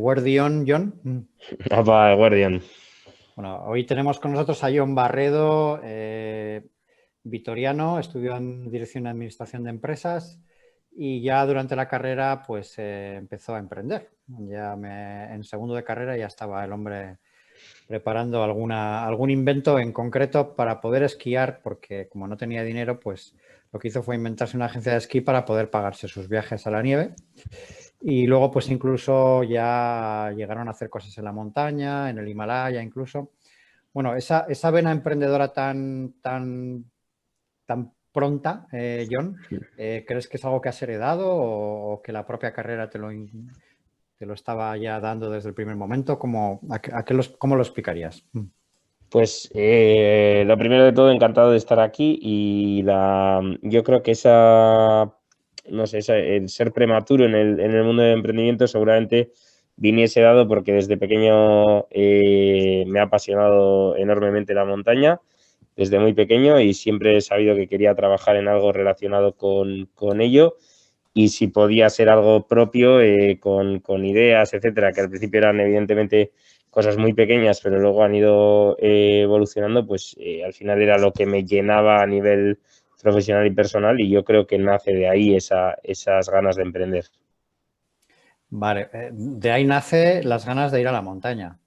Guardian, John. Apa, Guardian. Bueno, hoy tenemos con nosotros a John Barredo, vitoriano, estudió en Dirección de Administración de Empresas y ya durante la carrera pues empezó a emprender. En segundo de carrera ya estaba el hombre preparando algún invento en concreto para poder esquiar, porque como no tenía dinero, pues lo que hizo fue inventarse una agencia de esquí para poder pagarse sus viajes a la nieve. Y luego, pues incluso ya llegaron a hacer cosas en la montaña, en el Himalaya incluso. Bueno, esa vena emprendedora tan pronta, John, ¿crees que es algo que has heredado o que la propia carrera te lo estaba ya dando desde el primer momento? ¿Cómo lo explicarías? Pues lo primero de todo, encantado de estar aquí y yo creo que no sé, el ser prematuro en el mundo del emprendimiento seguramente viniese dado porque desde pequeño me ha apasionado enormemente la montaña, desde muy pequeño, y siempre he sabido que quería trabajar en algo relacionado con ello, y si podía ser algo propio, con ideas, etcétera, que al principio eran evidentemente cosas muy pequeñas, pero luego han ido evolucionando, pues al final era lo que me llenaba a nivel profesional y personal, y yo creo que nace de ahí esas ganas de emprender. Vale, de ahí nace las ganas de ir a la montaña,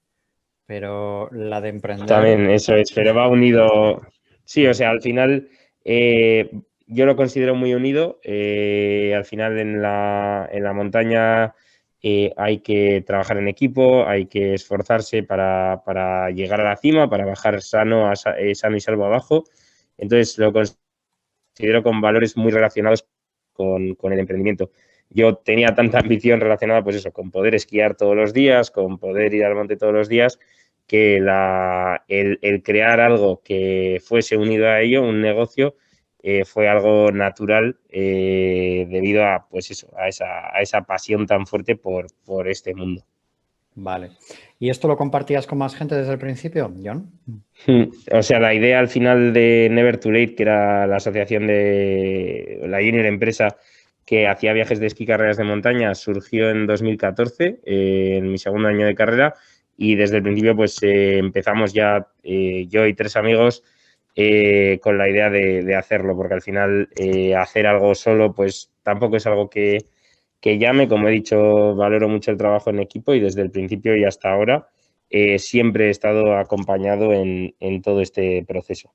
pero la de emprender... También eso es, pero va unido. Sí, o sea, al final yo lo considero muy unido. Al final en la montaña hay que trabajar en equipo, hay que esforzarse para llegar a la cima, para bajar sano y salvo abajo. Entonces lo considero con valores muy relacionados con el emprendimiento. Yo tenía tanta ambición relacionada, pues eso, con poder esquiar todos los días, con poder ir al monte todos los días, que el crear algo que fuese unido a ello, un negocio, fue algo natural, debido a, pues eso, a esa pasión tan fuerte por este mundo. Vale. ¿Y esto lo compartías con más gente desde el principio, John? O sea, la idea al final de Never Too Late, que era la asociación de la junior empresa que hacía viajes de esquí y carreras de montaña, surgió en 2014, en mi segundo año de carrera, y desde el principio pues empezamos ya, yo y tres amigos, con la idea de hacerlo, porque al final hacer algo solo pues tampoco es algo que llame. Como he dicho, valoro mucho el trabajo en equipo, y desde el principio y hasta ahora siempre he estado acompañado en todo este proceso.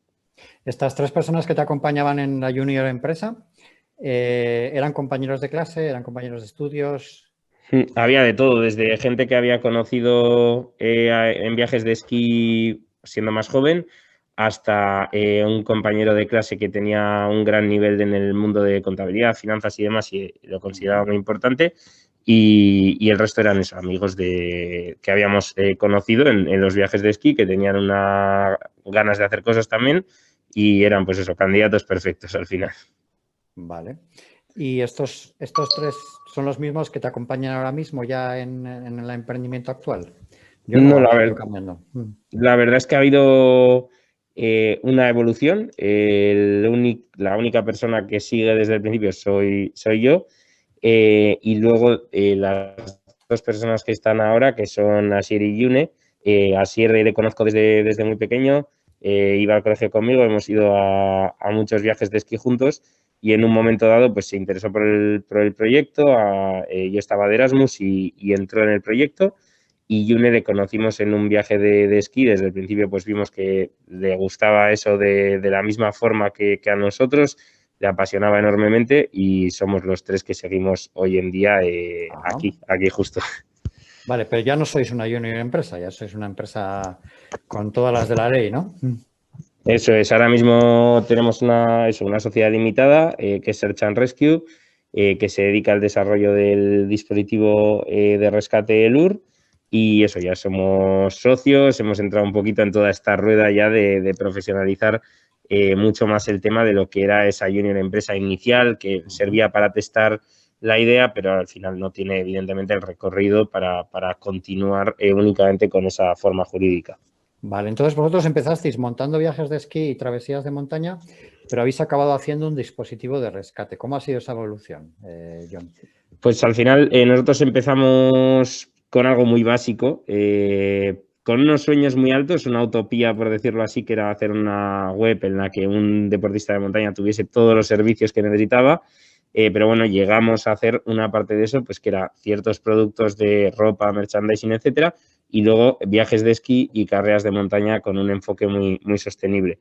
Estas tres personas que te acompañaban en la junior empresa, ¿eran compañeros de clase, eran compañeros de estudios? Había de todo, desde gente que había conocido en viajes de esquí siendo más joven, hasta un compañero de clase que tenía un gran nivel en el mundo de contabilidad, finanzas y demás, y lo consideraba muy importante. Y el resto eran esos amigos que habíamos conocido en los viajes de esquí, que tenían ganas de hacer cosas también, y eran, pues eso, candidatos perfectos al final. Vale. ¿Y estos tres son los mismos que te acompañan ahora mismo ya en el emprendimiento actual? Yo no No, había ido cambiando. la verdad es que ha habido una evolución. La única persona que sigue desde el principio soy yo. Y luego las dos personas que están ahora, que son Asier y Yune. Asier le conozco desde muy pequeño, iba al colegio conmigo, hemos ido a muchos viajes de esquí juntos, y en un momento dado pues se interesó por el proyecto. Yo estaba de Erasmus y entró en el proyecto. Y Yune le conocimos en un viaje de esquí. Desde el principio pues vimos que le gustaba eso de la misma forma que a nosotros, le apasionaba enormemente, y somos los tres que seguimos hoy en día aquí justo. Vale, pero ya no sois una junior empresa, ya sois una empresa con todas las de la ley, ¿no? Eso es, ahora mismo tenemos una sociedad limitada, que es Search and Rescue, que se dedica al desarrollo del dispositivo de rescate LUR, y eso, ya somos socios, hemos entrado un poquito en toda esta rueda ya de profesionalizar mucho más el tema de lo que era esa junior empresa inicial, que servía para testar la idea, pero al final no tiene evidentemente el recorrido para continuar únicamente con esa forma jurídica. Vale, entonces vosotros empezasteis montando viajes de esquí y travesías de montaña, pero habéis acabado haciendo un dispositivo de rescate. ¿Cómo ha sido esa evolución, John? Pues al final nosotros empezamos con algo muy básico, con unos sueños muy altos, una utopía, por decirlo así, que era hacer una web en la que un deportista de montaña tuviese todos los servicios que necesitaba. Pero bueno, llegamos a hacer una parte de eso, pues que era ciertos productos de ropa, merchandising, etcétera, y luego viajes de esquí y carreras de montaña con un enfoque muy, muy sostenible.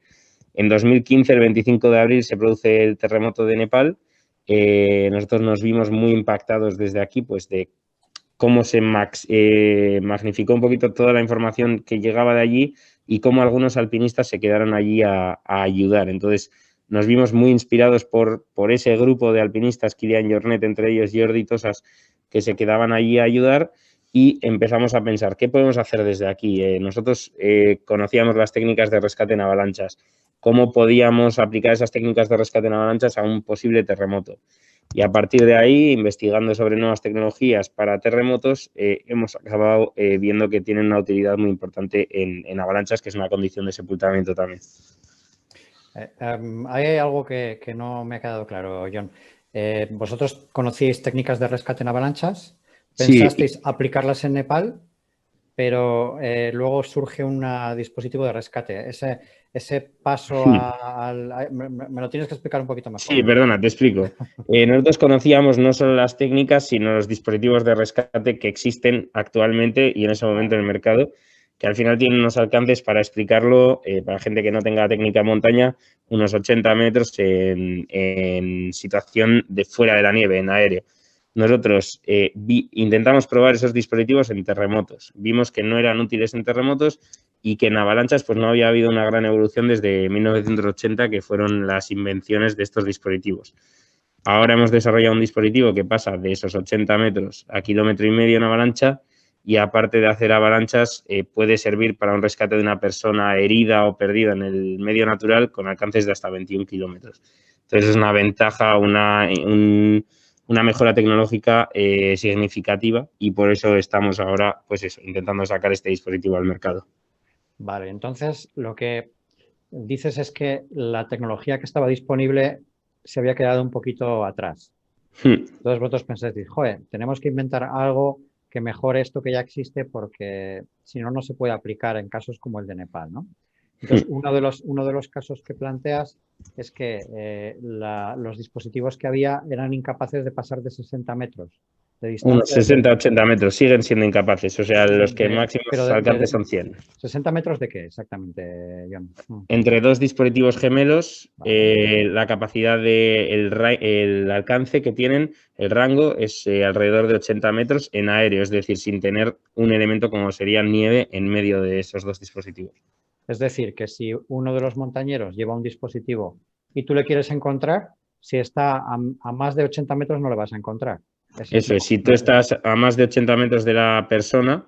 En 2015, el 25 de abril, se produce el terremoto de Nepal. Nosotros nos vimos muy impactados desde aquí, pues de cómo se magnificó un poquito toda la información que llegaba de allí y cómo algunos alpinistas se quedaron allí a ayudar. Entonces, nos vimos muy inspirados por ese grupo de alpinistas, Kilian Jornet, entre ellos Jordi Tosas, que se quedaban allí a ayudar, y empezamos a pensar, ¿qué podemos hacer desde aquí? Nosotros conocíamos las técnicas de rescate en avalanchas. ¿Cómo podíamos aplicar esas técnicas de rescate en avalanchas a un posible terremoto? Y a partir de ahí, investigando sobre nuevas tecnologías para terremotos, hemos acabado viendo que tienen una utilidad muy importante en avalanchas, que es una condición de sepultamiento también. Hay algo que no me ha quedado claro, John. ¿Vosotros conocíais técnicas de rescate en avalanchas? ¿Pensasteis aplicarlas en Nepal? Pero luego surge un dispositivo de rescate. Ese paso me lo tienes que explicar un poquito mejor. Sí, perdona, te explico. Nosotros conocíamos no solo las técnicas, sino los dispositivos de rescate que existen actualmente y en ese momento en el mercado, que al final tienen unos alcances, para explicarlo, para gente que no tenga técnica en montaña, unos 80 metros en situación de fuera de la nieve, en aéreo. Nosotros intentamos probar esos dispositivos en terremotos. Vimos que no eran útiles en terremotos y que en avalanchas pues no había habido una gran evolución desde 1980, que fueron las invenciones de estos dispositivos. Ahora hemos desarrollado un dispositivo que pasa de esos 80 metros a 1,5 kilómetros en avalancha, y aparte de hacer avalanchas, puede servir para un rescate de una persona herida o perdida en el medio natural con alcances de hasta 21 kilómetros. Entonces es una ventaja, una mejora tecnológica significativa, y por eso estamos ahora, pues eso, intentando sacar este dispositivo al mercado. Vale, entonces lo que dices es que la tecnología que estaba disponible se había quedado un poquito atrás. Entonces vosotros pensáis, joder, tenemos que inventar algo que mejore esto que ya existe, porque si no, no se puede aplicar en casos como el de Nepal, ¿no? Entonces, uno de los casos que planteas es que los dispositivos que había eran incapaces de pasar de 60 metros de distancia. Unos 60, 80 metros, siguen siendo incapaces, o sea, los que máximos alcances son 100. ¿60 metros de qué exactamente, John? Entre dos dispositivos gemelos, la capacidad el alcance que tienen, el rango, es alrededor de 80 metros en aéreo, es decir, sin tener un elemento como sería nieve en medio de esos dos dispositivos. Es decir, que si uno de los montañeros lleva un dispositivo y tú le quieres encontrar, si está a más de 80 metros no le vas a encontrar. Eso es, si tú estás a más de 80 metros de la persona,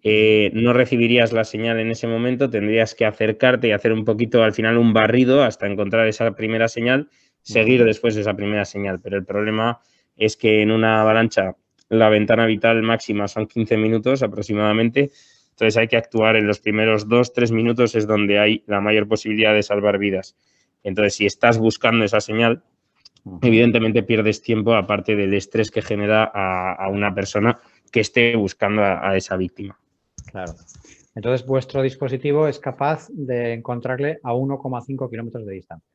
no recibirías la señal en ese momento, tendrías que acercarte y hacer un poquito, al final, un barrido hasta encontrar esa primera señal, seguir después de esa primera señal. Pero el problema es que en una avalancha la ventana vital máxima son 15 minutos aproximadamente, entonces hay que actuar en los primeros 2-3 minutos, es donde hay la mayor posibilidad de salvar vidas. Entonces, si estás buscando esa señal, evidentemente pierdes tiempo, aparte del estrés que genera a una persona que esté buscando a esa víctima. Claro. Entonces, vuestro dispositivo es capaz de encontrarle a 1,5 kilómetros de distancia.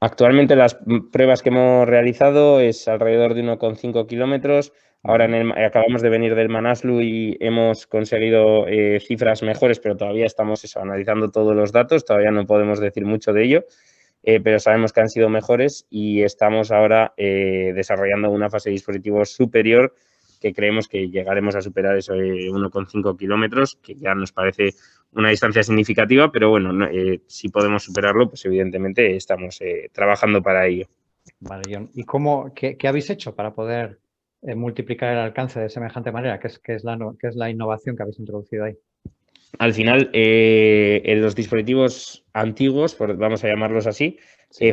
Actualmente las pruebas que hemos realizado es alrededor de 1,5 kilómetros. Ahora acabamos de venir del Manaslu y hemos conseguido cifras mejores, pero todavía estamos analizando todos los datos, todavía no podemos decir mucho de ello. Pero sabemos que han sido mejores, y estamos ahora desarrollando una fase de dispositivos superior, que creemos que llegaremos a superar eso de 1,5 kilómetros, que ya nos parece una distancia significativa, pero bueno, si podemos superarlo, pues evidentemente estamos trabajando para ello. Vale, John. ¿Y qué habéis hecho para poder multiplicar el alcance de semejante manera? ¿Qué es la innovación que habéis introducido ahí? Al final, en los dispositivos antiguos, vamos a llamarlos así,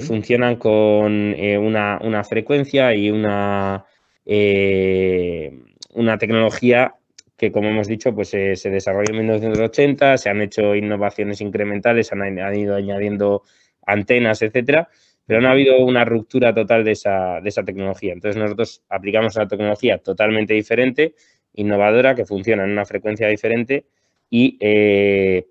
funcionan con una frecuencia y una tecnología que, como hemos dicho, pues se desarrolló en 1980, se han hecho innovaciones incrementales, han ido añadiendo antenas, etcétera, pero no ha habido una ruptura total de esa tecnología. Entonces, nosotros aplicamos una tecnología totalmente diferente, innovadora, que funciona en una frecuencia diferente y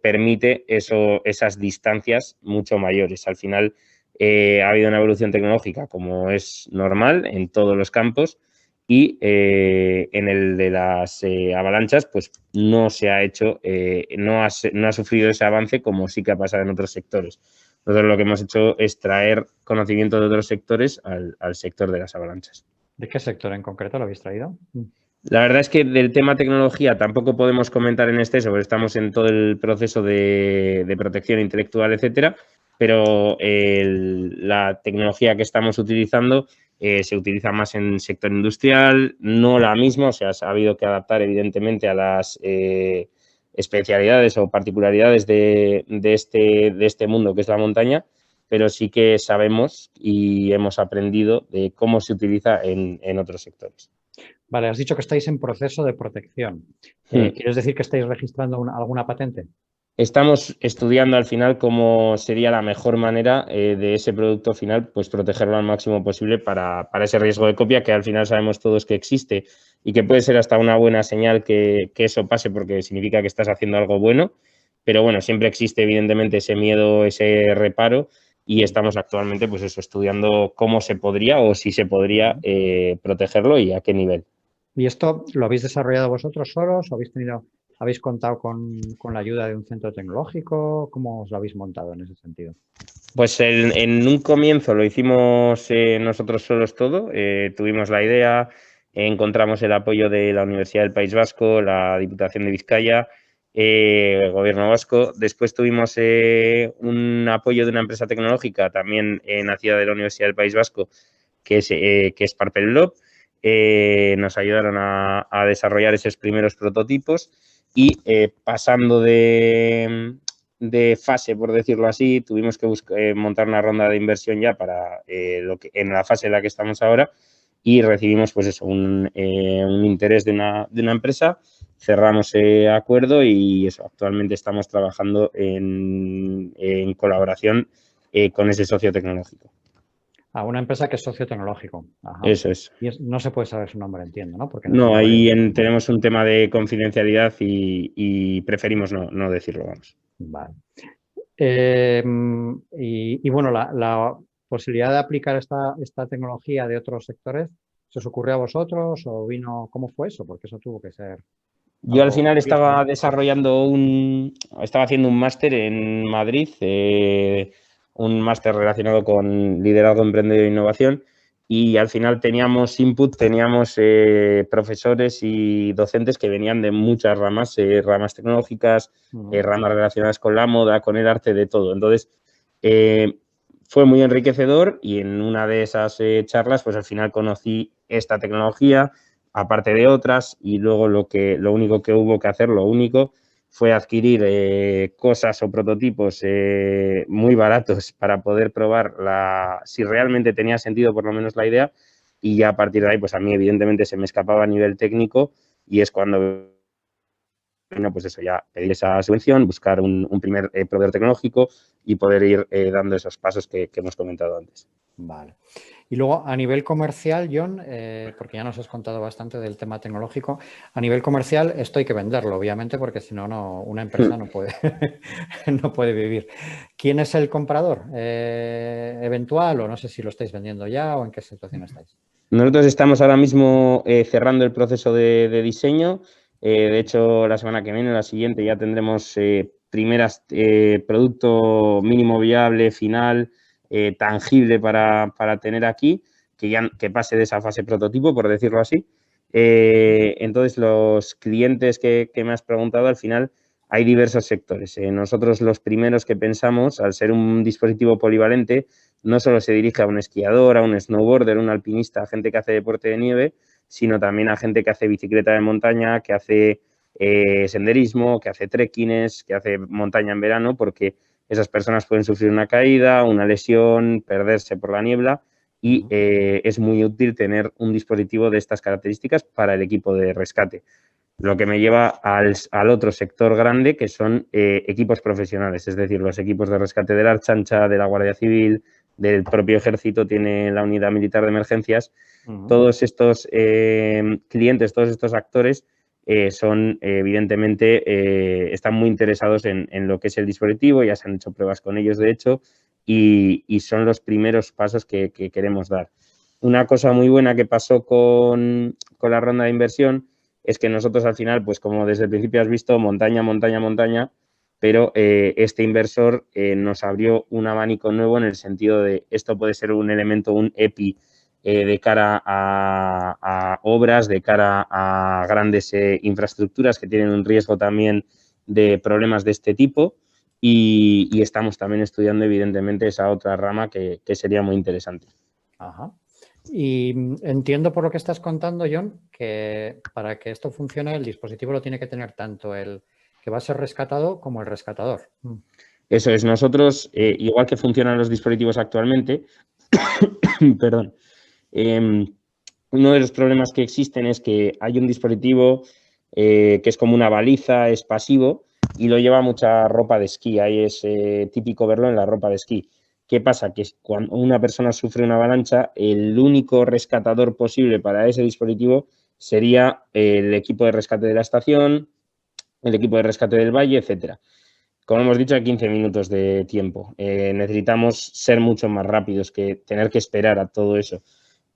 permite esas distancias mucho mayores. Al final ha habido una evolución tecnológica, como es normal en todos los campos, y en el de las avalanchas pues no se ha hecho, no ha sufrido ese avance como sí que ha pasado en otros sectores. Nosotros lo que hemos hecho es traer conocimiento de otros sectores al sector de las avalanchas. ¿De qué sector en concreto lo habéis traído? La verdad es que del tema tecnología tampoco podemos comentar en exceso, porque estamos en todo el proceso de protección intelectual, etcétera, pero la tecnología que estamos utilizando se utiliza más en sector industrial, no la misma, o sea, se ha habido que adaptar evidentemente a las especialidades o particularidades de este mundo que es la montaña, pero sí que sabemos y hemos aprendido de cómo se utiliza en otros sectores. Vale, has dicho que estáis en proceso de protección. ¿Quieres decir que estáis registrando alguna patente? Estamos estudiando al final cómo sería la mejor manera de ese producto final, pues protegerlo al máximo posible para ese riesgo de copia que al final sabemos todos que existe y que puede ser hasta una buena señal que eso pase porque significa que estás haciendo algo bueno, pero bueno, siempre existe evidentemente ese miedo, ese reparo y estamos actualmente pues eso, estudiando cómo se podría o si se podría protegerlo y a qué nivel. ¿Y esto lo habéis desarrollado vosotros solos o habéis contado con la ayuda de un centro tecnológico? ¿Cómo os lo habéis montado en ese sentido? Pues en un comienzo lo hicimos nosotros solos todo, tuvimos la idea, encontramos el apoyo de la Universidad del País Vasco, la Diputación de Vizcaya, el Gobierno vasco. Después tuvimos un apoyo de una empresa tecnológica también nacida de la Universidad del País Vasco, que es Parpellop. Nos ayudaron a desarrollar esos primeros prototipos y pasando de fase, por decirlo así, tuvimos que montar una ronda de inversión ya para en la fase en la que estamos ahora y recibimos pues eso, un interés de una empresa, cerramos acuerdo y eso, actualmente estamos trabajando en colaboración con ese socio tecnológico. A una empresa que es socio tecnológico. Ajá. Eso es. Y no se puede saber su nombre, entiendo, ¿no? Porque No, ahí tenemos un tema de confidencialidad y preferimos no decirlo, vamos. Vale. Y bueno, la posibilidad de aplicar esta tecnología de otros sectores, ¿se os ocurrió a vosotros o vino? ¿Cómo fue eso? Porque eso tuvo que ser Yo al algo final curioso, estaba ¿no? estaba haciendo un máster en Madrid, un máster relacionado con liderazgo, emprendedor e innovación, y al final teníamos input, teníamos profesores y docentes que venían de muchas ramas, ramas tecnológicas, ramas relacionadas con la moda, con el arte, de todo. Entonces, fue muy enriquecedor y en una de esas charlas, pues al final conocí esta tecnología, aparte de otras, y luego lo único que hubo que hacer, lo único, fue adquirir cosas o prototipos muy baratos para poder probar si realmente tenía sentido por lo menos la idea, y ya a partir de ahí, pues a mí evidentemente se me escapaba a nivel técnico y es cuando, bueno, pues eso, ya pedir esa subvención, buscar un primer proveedor tecnológico y poder ir dando esos pasos que hemos comentado antes. Vale. Y luego, a nivel comercial, John, porque ya nos has contado bastante del tema tecnológico, a nivel comercial esto hay que venderlo, obviamente, porque si no, una empresa no puede, no puede vivir. ¿Quién es el comprador eventual o no sé si lo estáis vendiendo ya o en qué situación estáis? Nosotros estamos ahora mismo cerrando el proceso de diseño. De hecho, la semana que viene, la siguiente, ya tendremos primeras producto mínimo viable, final, tangible para tener aquí, que pase de esa fase prototipo, por decirlo así. Entonces, los clientes que me has preguntado, al final hay diversos sectores. Nosotros los primeros que pensamos, al ser un dispositivo polivalente, no solo se dirige a un esquiador, a un snowboarder, un alpinista, a gente que hace deporte de nieve, sino también a gente que hace bicicleta de montaña, que hace senderismo, que hace trekkings, que hace montaña en verano, porque esas personas pueden sufrir una caída, una lesión, perderse por la niebla y es muy útil tener un dispositivo de estas características para el equipo de rescate. Lo que me lleva al otro sector grande, que son equipos profesionales, es decir, los equipos de rescate de la Ertzaintza, de la Guardia Civil, del propio Ejército, tiene la Unidad Militar de Emergencias. Todos estos clientes, todos estos actores son evidentemente, están muy interesados en lo que es el dispositivo, ya se han hecho pruebas con ellos de hecho, y son los primeros pasos que queremos dar. Una cosa muy buena que pasó con la ronda de inversión es que nosotros al final, pues como desde el principio has visto, montaña, montaña, montaña, pero este inversor nos abrió un abanico nuevo en el sentido de esto puede ser un elemento, un EPI, de cara a obras, de cara a grandes infraestructuras que tienen un riesgo también de problemas de este tipo y estamos también estudiando evidentemente esa otra rama que sería muy interesante. Ajá. Y entiendo por lo que estás contando, John, que para que esto funcione el dispositivo lo tiene que tener tanto el que va a ser rescatado como el rescatador. Eso es, nosotros, igual que funcionan los dispositivos actualmente, perdón, uno de los problemas que existen es que hay un dispositivo que es como una baliza, es pasivo y lo lleva mucha ropa de esquí. Ahí es típico verlo en la ropa de esquí. ¿Qué pasa? Que cuando una persona sufre una avalancha, el único rescatador posible para ese dispositivo sería el equipo de rescate de la estación, el equipo de rescate del valle, etcétera. Como hemos dicho, hay 15 minutos de tiempo. Necesitamos ser mucho más rápidos que tener que esperar a todo eso.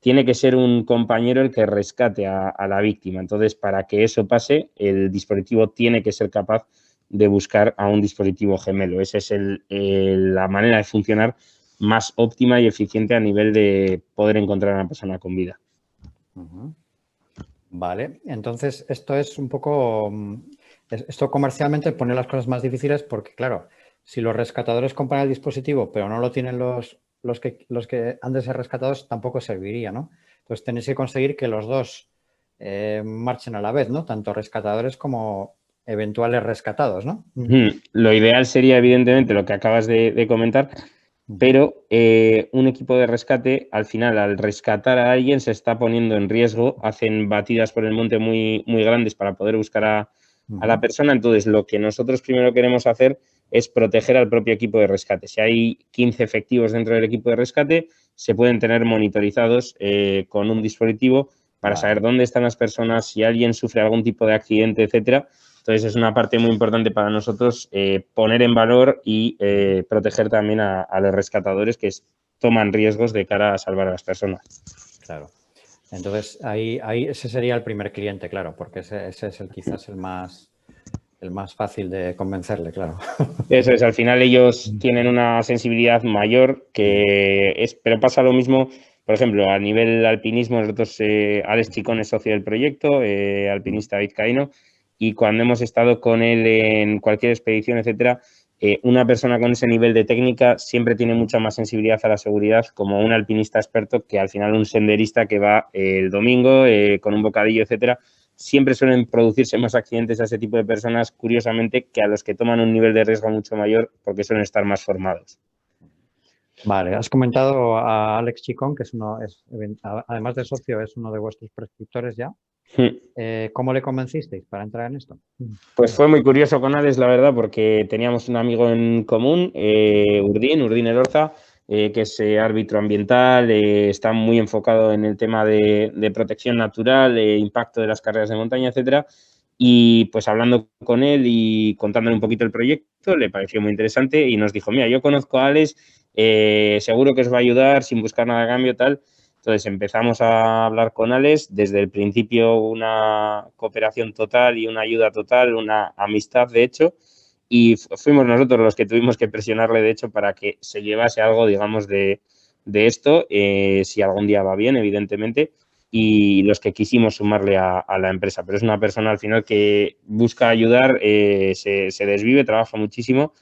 Tiene que ser un compañero el que rescate a la víctima. Entonces, para que eso pase, el dispositivo tiene que ser capaz de buscar a un dispositivo gemelo. Esa es la manera de funcionar más óptima y eficiente a nivel de poder encontrar a una persona con vida. Vale, entonces esto es un poco... Esto comercialmente pone las cosas más difíciles porque, claro, si los rescatadores compran el dispositivo pero no lo tienen los que han de ser rescatados, tampoco serviría, ¿no? Entonces tenéis que conseguir que los dos marchen a la vez, ¿no? Tanto rescatadores como eventuales rescatados, ¿no? Lo ideal sería, evidentemente, lo que acabas de comentar, pero un equipo de rescate, al final, al rescatar a alguien, se está poniendo en riesgo, hacen batidas por el monte muy, muy grandes para poder buscar a la persona. Entonces, lo que nosotros primero queremos hacer es proteger al propio equipo de rescate. Si hay 15 efectivos dentro del equipo de rescate, se pueden tener monitorizados con un dispositivo para saber dónde están las personas, si alguien sufre algún tipo de accidente, etcétera. Entonces, es una parte muy importante para nosotros poner en valor y proteger también a los rescatadores que toman riesgos de cara a salvar a las personas. Claro. Entonces, ahí ese sería el primer cliente, claro, porque ese es quizás el más fácil de convencerle, claro. Eso es, al final ellos tienen una sensibilidad mayor pero pasa lo mismo, por ejemplo, a nivel alpinismo, nosotros, Alex Chicón es socio del proyecto, alpinista vizcaíno, y cuando hemos estado con él en cualquier expedición, etcétera, una persona con ese nivel de técnica siempre tiene mucha más sensibilidad a la seguridad como un alpinista experto que al final un senderista que va el domingo con un bocadillo, etcétera. Siempre suelen producirse más accidentes a ese tipo de personas, curiosamente, que a los que toman un nivel de riesgo mucho mayor porque suelen estar más formados. Vale, has comentado a Alex Chicón, que además de socio, es uno de vuestros prescriptores ya. ¿Cómo le convencisteis para entrar en esto? Pues fue muy curioso con Alex, la verdad, porque teníamos un amigo en común, Urdín Elorza, que es árbitro ambiental, está muy enfocado en el tema de protección natural, impacto de las carreras de montaña, etcétera. Y pues hablando con él y contándole un poquito el proyecto, le pareció muy interesante y nos dijo, mira, yo conozco a Alex, seguro que os va a ayudar sin buscar nada a cambio, tal. Entonces empezamos a hablar con Alex, desde el principio una cooperación total y una ayuda total, una amistad de hecho, y fuimos nosotros los que tuvimos que presionarle de hecho para que se llevase algo, digamos, de esto, si algún día va bien, evidentemente, y los que quisimos sumarle a la empresa. Pero es una persona al final que busca ayudar, se desvive, trabaja muchísimo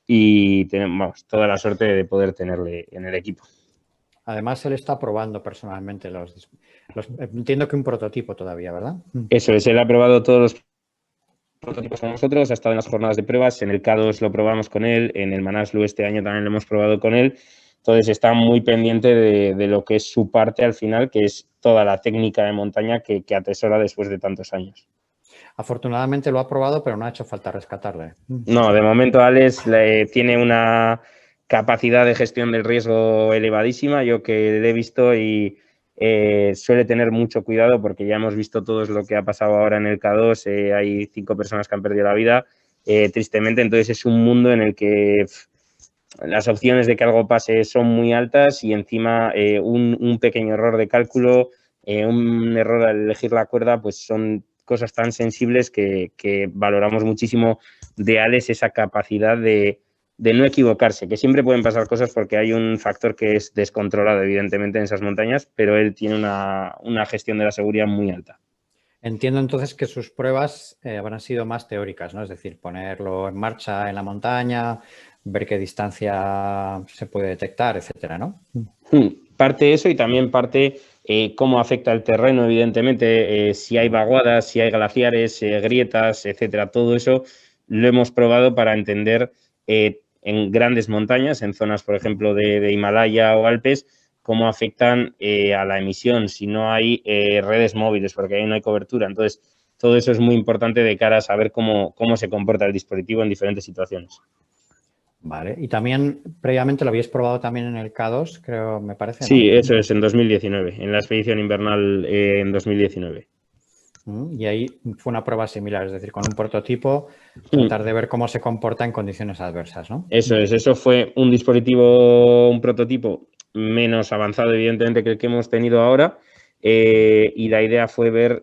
y tenemos toda la suerte de poder tenerle en el equipo. Además, él está probando personalmente entiendo que un prototipo todavía, ¿verdad? Eso es, él ha probado todos los prototipos con nosotros, ha estado en las jornadas de pruebas, en el K2 lo probamos con él, en el Manaslu este año también lo hemos probado con él, entonces está muy pendiente de lo que es su parte al final, que es toda la técnica de montaña que atesora después de tantos años. Afortunadamente lo ha probado, pero no ha hecho falta rescatarle. No, de momento Alex tiene una capacidad de gestión del riesgo elevadísima, yo que le he visto y suele tener mucho cuidado porque ya hemos visto todos lo que ha pasado ahora en el K2, hay 5 personas que han perdido la vida, tristemente, entonces es un mundo en el que las opciones de que algo pase son muy altas y encima un pequeño error de cálculo, un error al elegir la cuerda, pues son cosas tan sensibles que valoramos muchísimo de Alex esa capacidad de no equivocarse, que siempre pueden pasar cosas porque hay un factor que es descontrolado, evidentemente, en esas montañas, pero él tiene una gestión de la seguridad muy alta. Entiendo entonces que sus pruebas habrán sido más teóricas, ¿no? Es decir, ponerlo en marcha en la montaña, ver qué distancia se puede detectar, etcétera, ¿no? Parte eso y también parte cómo afecta el terreno, evidentemente, si hay vaguadas, si hay glaciares, grietas, etcétera. Todo eso lo hemos probado para entender en grandes montañas, en zonas, por ejemplo, de Himalaya o Alpes, cómo afectan a la emisión, si no hay redes móviles, porque ahí no hay cobertura. Entonces, todo eso es muy importante de cara a saber cómo se comporta el dispositivo en diferentes situaciones. Vale, y también previamente lo habéis probado también en el K2, creo, me parece, ¿no? Sí, eso es, en 2019, en la expedición invernal en 2019. Y ahí fue una prueba similar, es decir, con un prototipo, tratar de ver cómo se comporta en condiciones adversas, ¿no? Eso es, eso fue un dispositivo, un prototipo menos avanzado, evidentemente, que el que hemos tenido ahora. Y la idea fue ver,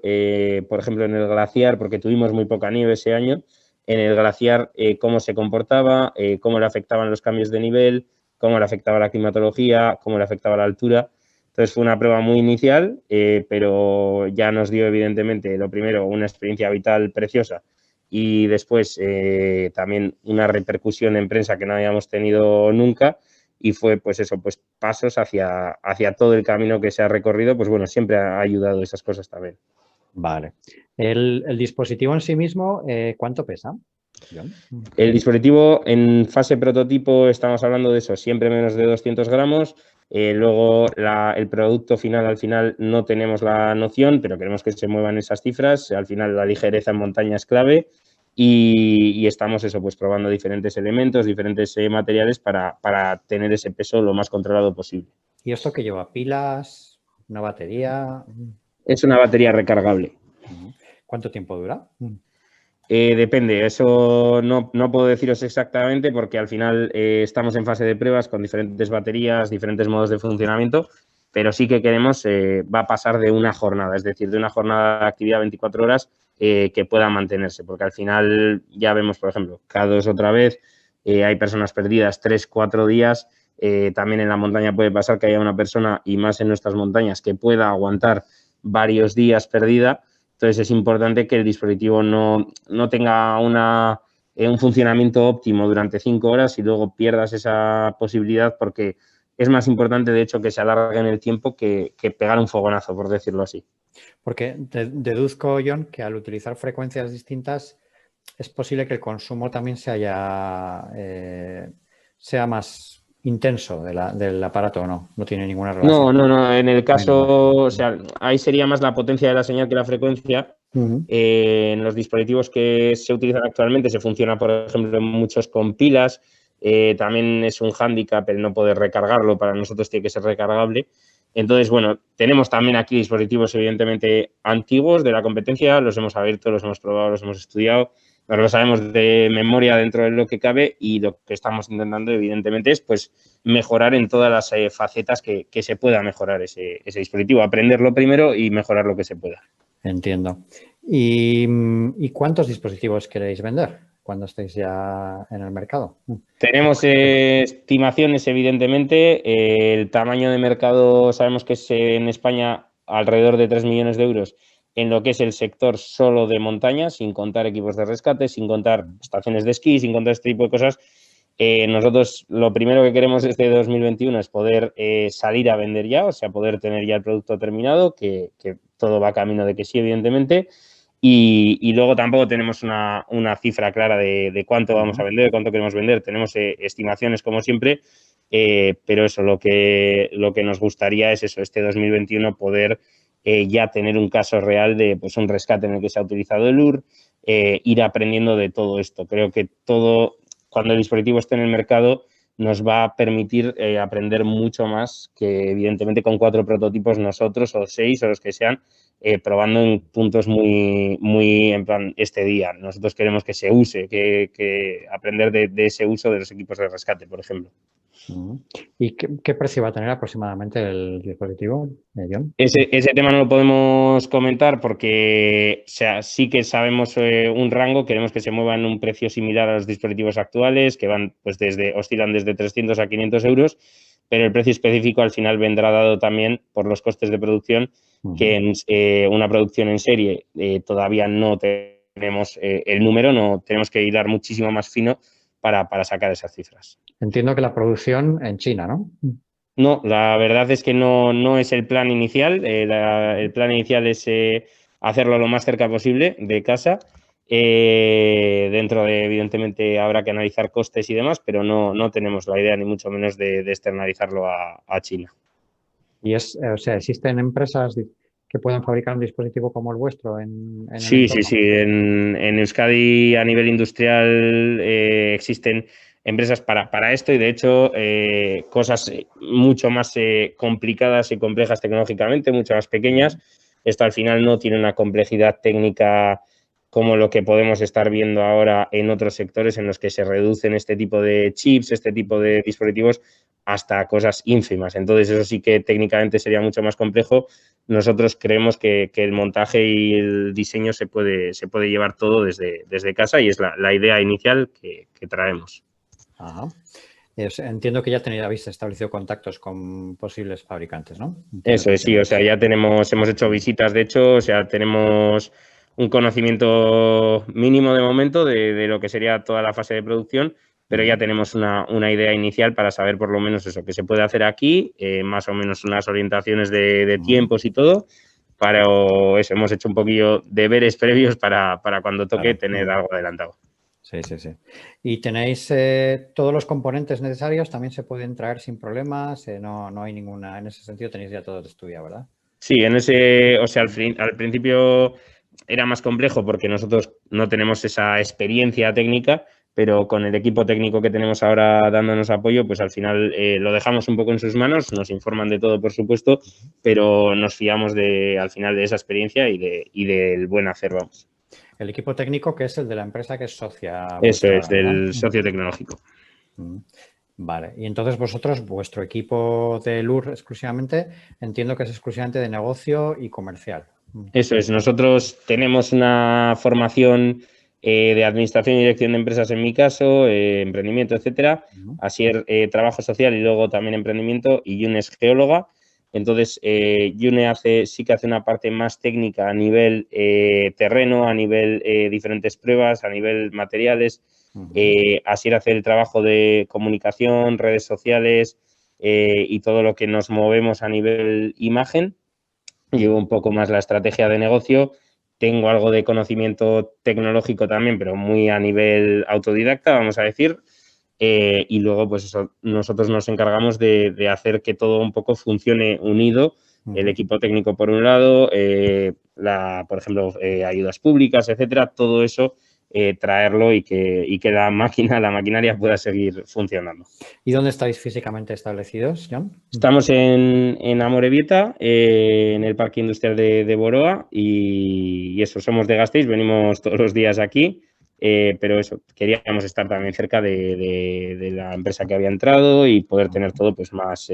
por ejemplo, en el glaciar, porque tuvimos muy poca nieve ese año, en el glaciar cómo se comportaba, cómo le afectaban los cambios de nivel, cómo le afectaba la climatología, cómo le afectaba la altura. Entonces fue una prueba muy inicial, pero ya nos dio, evidentemente, lo primero, una experiencia vital preciosa y después también una repercusión en prensa que no habíamos tenido nunca y fue pues eso, pues pasos hacia todo el camino que se ha recorrido, pues bueno, siempre ha ayudado esas cosas también. Vale. El dispositivo en sí mismo, ¿cuánto pesa, John? El dispositivo en fase prototipo estamos hablando de eso, siempre menos de 200 gramos. Luego el producto final, al final no tenemos la noción, pero queremos que se muevan esas cifras. Al final la ligereza en montaña es clave y estamos eso, pues probando diferentes elementos, diferentes materiales para tener ese peso lo más controlado posible. ¿Y esto qué lleva? ¿Pilas? ¿Una batería? Es una batería recargable. ¿Cuánto tiempo dura? Depende, eso no puedo deciros exactamente porque al final estamos en fase de pruebas con diferentes baterías, diferentes modos de funcionamiento, pero sí que queremos, va a pasar de una jornada, es decir, de una jornada de actividad 24 horas que pueda mantenerse, porque al final ya vemos, por ejemplo, K2 otra vez, hay personas perdidas 3, 4 días, también en la montaña puede pasar que haya una persona, y más en nuestras montañas, que pueda aguantar varios días perdida. Entonces es importante que el dispositivo no tenga un funcionamiento óptimo durante 5 horas y luego pierdas esa posibilidad porque es más importante, de hecho, que se alargue en el tiempo que pegar un fogonazo, por decirlo así. Porque deduzco, John, que al utilizar frecuencias distintas es posible que el consumo también sea más intenso del aparato o no. No tiene ninguna relación. No. En el caso, o sea, ahí sería más la potencia de la señal que la frecuencia. En los dispositivos que se utilizan actualmente se funciona, por ejemplo, muchos con pilas. También es un hándicap el no poder recargarlo. Para nosotros tiene que ser recargable. Entonces, bueno, tenemos también aquí dispositivos evidentemente antiguos de la competencia. Los hemos abierto, los hemos probado, los hemos estudiado. Nos lo sabemos de memoria dentro de lo que cabe y lo que estamos intentando, evidentemente, es pues mejorar en todas las facetas que se pueda mejorar ese dispositivo. Aprenderlo primero y mejorar lo que se pueda. Entiendo. ¿Y cuántos dispositivos queréis vender cuando estéis ya en el mercado? Tenemos estimaciones, evidentemente. El tamaño de mercado sabemos que es en España alrededor de 3 millones de euros en lo que es el sector solo de montaña, sin contar equipos de rescate, sin contar estaciones de esquí, sin contar este tipo de cosas. Nosotros lo primero que queremos este 2021 es poder salir a vender ya, o sea, poder tener ya el producto terminado, que todo va camino de que sí, evidentemente. Y luego tampoco tenemos una cifra clara de cuánto vamos a vender, de cuánto queremos vender. Tenemos estimaciones como siempre, pero eso, lo que nos gustaría es eso, este 2021 poder ya tener un caso real de pues un rescate en el que se ha utilizado el UR, ir aprendiendo de todo esto. Creo que todo, cuando el dispositivo esté en el mercado, nos va a permitir aprender mucho más que evidentemente con 4 prototipos nosotros o 6 o los que sean, probando en puntos muy en plan este día. Nosotros queremos que se use, que aprender de ese uso de los equipos de rescate, por ejemplo. ¿Y qué precio va a tener aproximadamente el dispositivo, John? Ese tema no lo podemos comentar porque, o sea, sí que sabemos un rango, queremos que se mueva en un precio similar a los dispositivos actuales, que van, pues, oscilan desde 300 a 500 euros, pero el precio específico al final vendrá dado también por los costes de producción, que en una producción en serie todavía no tenemos el número, no tenemos que hilar muchísimo más fino para sacar esas cifras. Entiendo que la producción en China, ¿no? No, la verdad es que no es el plan inicial. El plan inicial es hacerlo lo más cerca posible de casa. Dentro de, evidentemente, habrá que analizar costes y demás, pero no tenemos la idea ni mucho menos de externalizarlo a China. Y o sea, ¿existen empresas que puedan fabricar un dispositivo como el vuestro en el Sí. entorno? En Euskadi a nivel industrial existen empresas para esto y de hecho cosas mucho más complicadas y complejas tecnológicamente, mucho más pequeñas. Esto al final no tiene una complejidad técnica como lo que podemos estar viendo ahora en otros sectores en los que se reducen este tipo de chips, este tipo de dispositivos hasta cosas ínfimas. Entonces eso sí que técnicamente sería mucho más complejo. Nosotros creemos que el montaje y el diseño se puede llevar todo desde casa y es la idea inicial que traemos. Ajá. Entiendo que ya habéis establecido contactos con posibles fabricantes, ¿no? Eso es, sí, o sea, hemos hecho visitas, de hecho, o sea, tenemos un conocimiento mínimo de momento de lo que sería toda la fase de producción, pero ya tenemos una idea inicial para saber por lo menos eso, que se puede hacer aquí, más o menos unas orientaciones de tiempos y todo, para eso, hemos hecho un poquillo deberes previos para cuando toque tener algo adelantado. Sí. ¿Y tenéis todos los componentes necesarios? ¿También se pueden traer sin problemas? No hay ninguna, en ese sentido tenéis ya todo estudiado, ¿verdad? Sí, o sea, al principio era más complejo porque nosotros no tenemos esa experiencia técnica, pero con el equipo técnico que tenemos ahora dándonos apoyo, pues al final lo dejamos un poco en sus manos, nos informan de todo, por supuesto, pero nos fiamos al final de esa experiencia y del buen hacer, vamos. El equipo técnico que es el de la empresa que es socia Eso vuestra, es, del socio tecnológico. Vale, y entonces vosotros, vuestro equipo de LUR exclusivamente, entiendo que es exclusivamente de negocio y comercial. Eso es, nosotros tenemos una formación de administración y dirección de empresas en mi caso, emprendimiento, etcétera, así trabajo social y luego también emprendimiento, y Yune es geóloga. Entonces, Yune sí que hace una parte más técnica a nivel terreno, a nivel diferentes pruebas, a nivel materiales. Asier hace el trabajo de comunicación, redes sociales y todo lo que nos movemos a nivel imagen. Llevo un poco más la estrategia de negocio. Tengo algo de conocimiento tecnológico también, pero muy a nivel autodidacta, vamos a decir. Y luego, pues eso, nosotros nos encargamos de hacer que todo un poco funcione unido. El equipo técnico por un lado, por ejemplo, ayudas públicas, etcétera, todo eso traerlo y que la maquinaria pueda seguir funcionando. ¿Y dónde estáis físicamente establecidos, John? Estamos en Amorebieta, en el Parque Industrial de Boroa y eso, somos de Gasteiz, venimos todos los días aquí, pero eso, queríamos estar también cerca de la empresa que había entrado y poder tener todo pues más,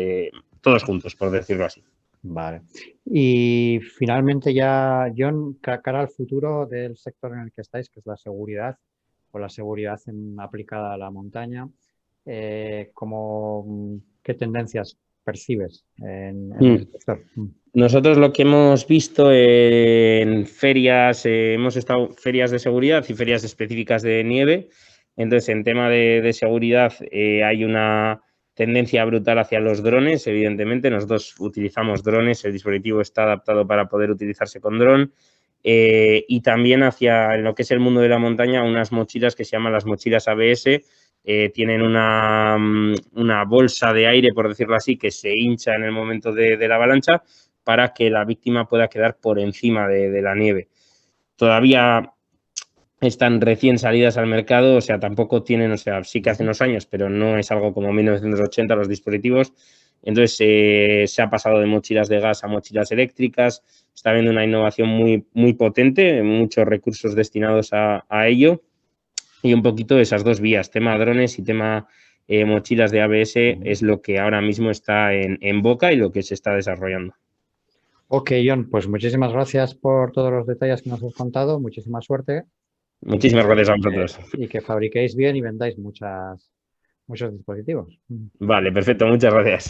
todos juntos, por decirlo así. Vale. Y finalmente ya, John, cara al futuro del sector en el que estáis, que es la seguridad o la seguridad aplicada a la montaña, ¿qué tendencias percibes en el sector? Nosotros lo que hemos visto en ferias, hemos estado ferias de seguridad y ferias específicas de nieve. Entonces, en tema de seguridad hay una tendencia brutal hacia los drones, evidentemente. Nosotros utilizamos drones, el dispositivo está adaptado para poder utilizarse con dron. Y también hacia lo que es el mundo de la montaña, unas mochilas que se llaman las mochilas ABS. Tienen una bolsa de aire, por decirlo así, que se hincha en el momento de la avalancha para que la víctima pueda quedar por encima de la nieve. Todavía están recién salidas al mercado, o sea, tampoco tienen, o sea, sí que hace unos años, pero no es algo como 1980 los dispositivos. Entonces, se ha pasado de mochilas de gas a mochilas eléctricas, está habiendo una innovación muy potente, muchos recursos destinados a ello, y un poquito esas dos vías, tema drones y tema mochilas de ABS, es lo que ahora mismo está en boca y lo que se está desarrollando. Ok, John, pues muchísimas gracias por todos los detalles que nos has contado, muchísima suerte Muchísimas gracias a vosotros. y que fabriquéis bien y vendáis muchos dispositivos. Vale, perfecto, muchas gracias.